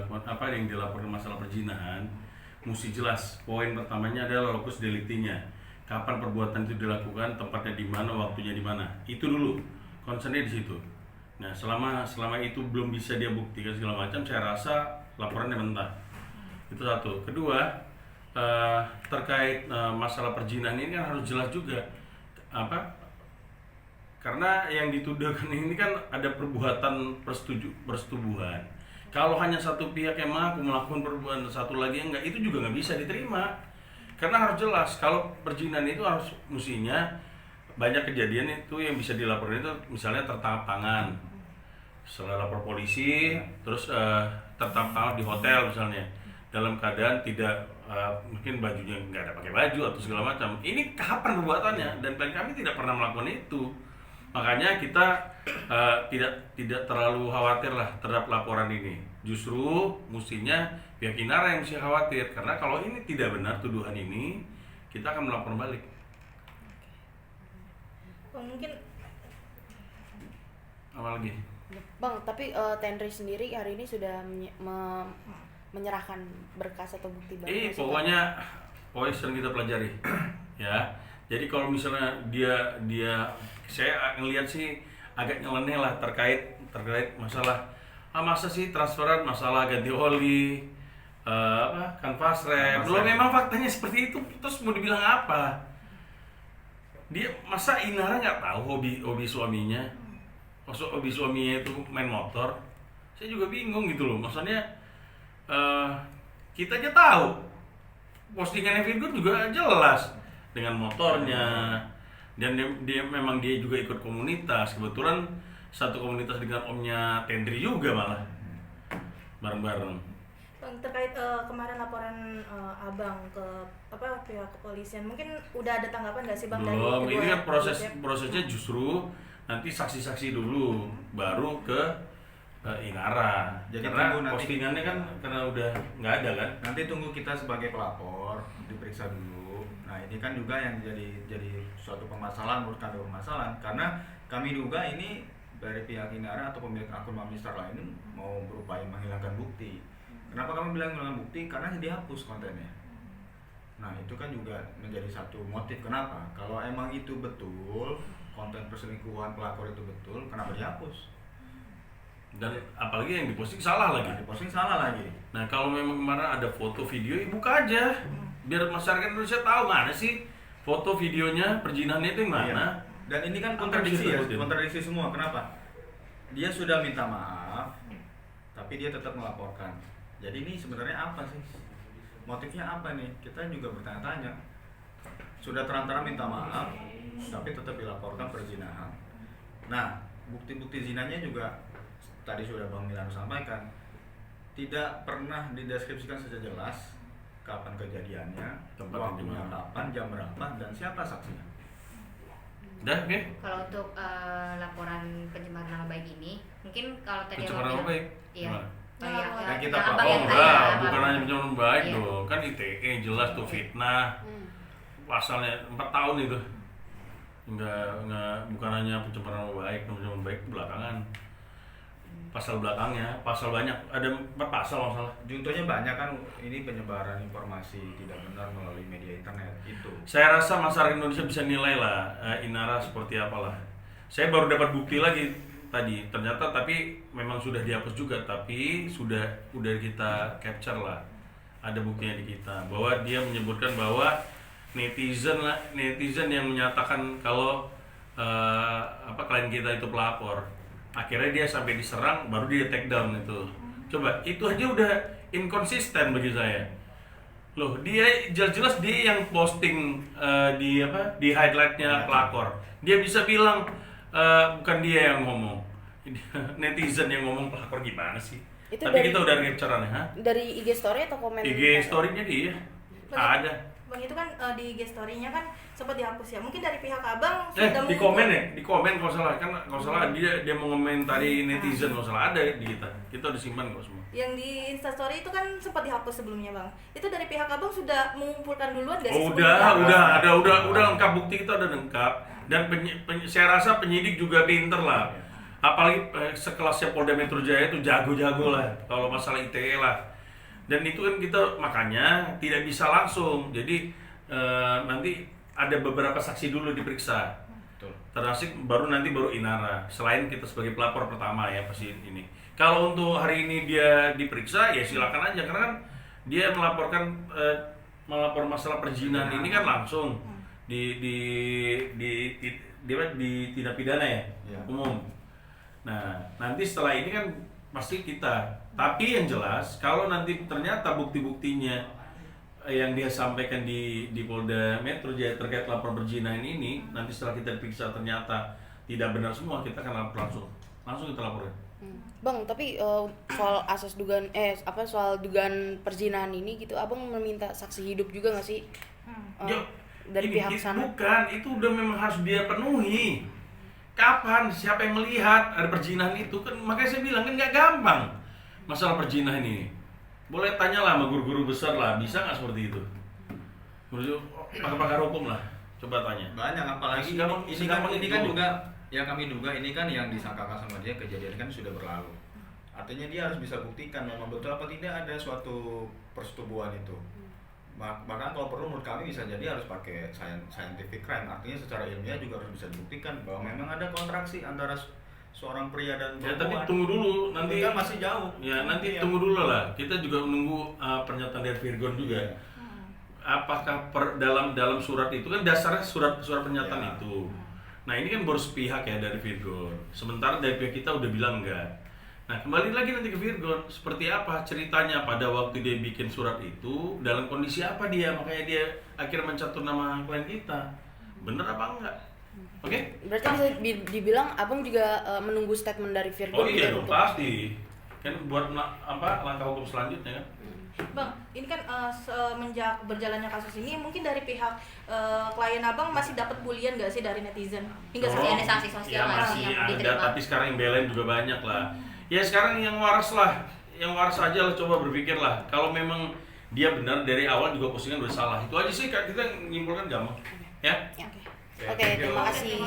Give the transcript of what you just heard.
dilakukan yang dilaporkan masalah perzinahan, mesti jelas. Poin pertamanya adalah lokus deliktinya. Kapan perbuatan itu dilakukan, tempatnya di mana, waktunya di mana. Itu dulu. Concernnya di situ. Nah, selama itu belum bisa dia buktikan segala macam, saya rasa laporannya mentah. Itu satu. Kedua, terkait masalah perzinahan ini kan harus jelas juga. Karena yang dituduhkan ini kan ada perbuatan persetubuhan. Kalau hanya satu pihak yang mengaku melakukan perbuatan, satu lagi yang enggak, itu juga nggak bisa diterima. Karena harus jelas, kalau perzinahan itu harus mestinya banyak kejadian itu yang bisa dilaporkan itu misalnya tertangkap tangan, setelah lapor polisi, terus tertangkap tangan di hotel misalnya, dalam keadaan tidak mungkin bajunya nggak ada pakai baju atau segala macam. Ini kapan perbuatannya? Dan klien kami tidak pernah melakukan itu. Makanya kita tidak terlalu khawatir lah terhadap laporan ini. Justru mestinya pihak Inara yang mesti khawatir, karena kalau ini tidak benar tuduhan ini, kita akan melapor balik. Mungkin apa lagi? Bang, tapi Tenri sendiri hari ini sudah menyerahkan berkas atau bukti bang? Pokoknya sering kita pelajari ya. Jadi kalau misalnya dia saya ngelihat sih agak nyeleneh lah terkait masalah masa sih transferan, masalah ganti oli, kanvas rem. Kalau memang faktanya seperti itu, terus mau dibilang apa? Dia masa Inara nggak tahu hobi suaminya? Maksud hobi suaminya itu main motor? Saya juga bingung gitu loh. Maksudnya kita aja tahu postingannya Virgo juga jelas dengan motornya, dan dia memang dia juga ikut komunitas. Kebetulan satu komunitas dengan omnya Tendri juga malah bareng-bareng. Bang, terkait kemarin laporan abang ke pihak kepolisian, mungkin udah ada tanggapan nggak sih bang? Belum, dari ini kan prosesnya justru nanti saksi-saksi dulu baru ke Inara. Jadi karena postingannya kan karena udah nggak ada kan. Nanti tunggu kita sebagai pelapor diperiksa dulu. Nah ini kan juga yang jadi suatu permasalahan, menurut kami permasalahan, karena kami duga ini dari pihak Inara atau pemilik akun Mami Star lain mau berupaya menghilangkan bukti. Kenapa kami bilang menghilangkan bukti? Karena dihapus kontennya. Nah itu kan juga menjadi satu motif kenapa. Kalau emang itu betul, konten perselingkuhan pelakor itu betul, kenapa dihapus? Dan apalagi yang diposting salah lagi. Diposting salah lagi. Nah kalau memang kemarin ada foto video, buka aja, biar masyarakat Indonesia tahu mana sih foto videonya perzinahannya itu yang mana. Iya. Dan ini kan kontradiksi semua. Kenapa? Dia sudah minta maaf, tapi dia tetap melaporkan. Jadi ini sebenarnya apa sih? Motifnya apa nih? Kita juga bertanya-tanya. Sudah terang-terang minta maaf, tapi tetap dilaporkan perzinahan. Nah, bukti-bukti zinanya juga tadi sudah Bang Milan sampaikan, tidak pernah dideskripsikan secara jelas kapan kejadiannya, waktunya kapan, jam berapa, dan siapa saksinya. Udah, oke? Kalau untuk laporan pencemaran nama baik ini, mungkin kalau tadi pencemaran nama baik? Iya. Yang kita abang paham, yang enggak, tanya, bukan hanya pencemaran nama baik Iya. dong, kan ITE jelas tuh fitnah, pasalnya 4 tahun itu, bukan hanya pencemaran nama baik belakangan. Pasal belakangnya, pasal banyak, ada 4 pasal masalah. Juntonya banyak kan, ini penyebaran informasi tidak benar melalui media internet itu. Saya rasa masyarakat Indonesia bisa nilai lah Inara seperti apalah. Saya baru dapat bukti lagi tadi, ternyata tapi memang sudah dihapus juga, tapi sudah kita capture lah. Ada buktinya di kita bahwa dia menyebutkan bahwa netizen yang menyatakan kalau klien kita itu pelapor. Akhirnya dia sampai diserang, baru dia take down itu. Coba, itu aja udah inkonsisten bagi saya. Loh, dia jelas-jelas dia yang posting di highlightnya pelakor. Dia bisa bilang bukan dia yang ngomong. Netizen yang ngomong pelakor gimana sih? Itu tapi dari, kita udah capture-annya, ha? Dari IG story atau komen? IG story-nya dia. Ada. Bang itu kan di IG story-nya kan sempat dihapus ya. Mungkin dari pihak abang di komen kalau salah kan, kalau salah dia mau ngomentari netizen, kalau salah ada di kita udah simpan kok semua. Yang di Instastory itu kan sempat dihapus sebelumnya bang. Itu dari pihak abang sudah mengumpulkan duluan gak sih? Udah lengkap, bukti kita udah lengkap, dan saya rasa penyidik juga pinter lah. apalagi sekelasnya Polda Metro Jaya itu jago-jago lah kalau masalah ITE lah. Dan itu kan kita makanya tidak bisa langsung. Jadi nanti ada beberapa saksi dulu diperiksa. Betul. Terasik baru Inara. Selain kita sebagai pelapor pertama ya pasti ini. Kalau untuk hari ini dia diperiksa ya silakan aja karena kan dia melapor masalah perzinahan ini kan langsung di tindak pidana ya, Iya. umum. Nah, nanti setelah ini kan pasti kita. Tapi yang jelas kalau nanti ternyata bukti-buktinya yang dia sampaikan di Polda Metro Jaya terkait lapor perzinahan ini, nanti setelah kita periksa ternyata tidak benar semua, kita akan lapor langsung kita laporin. Bang, tapi soal asas dugaan soal dugaan perzinahan ini gitu, abang meminta saksi hidup juga nggak sih? Ya, Dari pihak sana? Bukan, itu udah memang harus dia penuhi. Kapan? Siapa yang melihat ada perzinahan itu? Kan makanya saya bilang kan nggak gampang masalah perzinahan ini. Boleh tanyalah sama guru-guru besar lah, bisa nggak seperti itu? Pakar-pakar hukum lah, coba tanya. Banyak, apalagi ini kan juga yang kami duga ini kan yang disangkakan sama dia kejadian kan sudah berlalu. Artinya dia harus bisa buktikan memang betul apa tidak ada suatu persetubuhan itu. Bahkan kalau perlu menurut kami bisa jadi harus pakai scientific crime, artinya secara ilmiah juga harus bisa dibuktikan bahwa memang ada kontraksi antara seorang pria dan Ya, perempuan. tapi tunggu dulu, nanti kan masih jauh. Ya, nanti Iya. tunggu dulu lah. Kita juga menunggu pernyataan dari Virgon juga. Iya. Apakah dalam surat itu kan dasarnya surat pernyataan Ya. itu. Nah, ini kan baru sepihak ya dari Virgon. Sementara dari pihak kita udah bilang enggak. Nah, kembali lagi nanti ke Virgon, seperti apa ceritanya pada waktu dia bikin surat itu, dalam kondisi apa dia, makanya dia akhirnya mencatur nama klien kita. Bener apa enggak? Oke? Berarti bisa dibilang abang juga menunggu statement dari Virgon Oh iya gitu dong, pasti. Kan buat langkah hukum selanjutnya kan. Bang, ini kan semenjak berjalannya kasus ini mungkin dari pihak klien abang masih dapat bulian nggak sih dari netizen hingga Masih saat ada ini? sanksi sosial Ya nggak sih masih yang ada, diterima? tapi sekarang yang belain juga banyak lah. Ya sekarang yang waras lah, yang waras aja lah, coba berpikir lah. Kalau memang dia benar dari awal juga postingan udah salah, itu aja sih Kak, kita nyimpulkan gampang. Ya. Oke, terima kasih.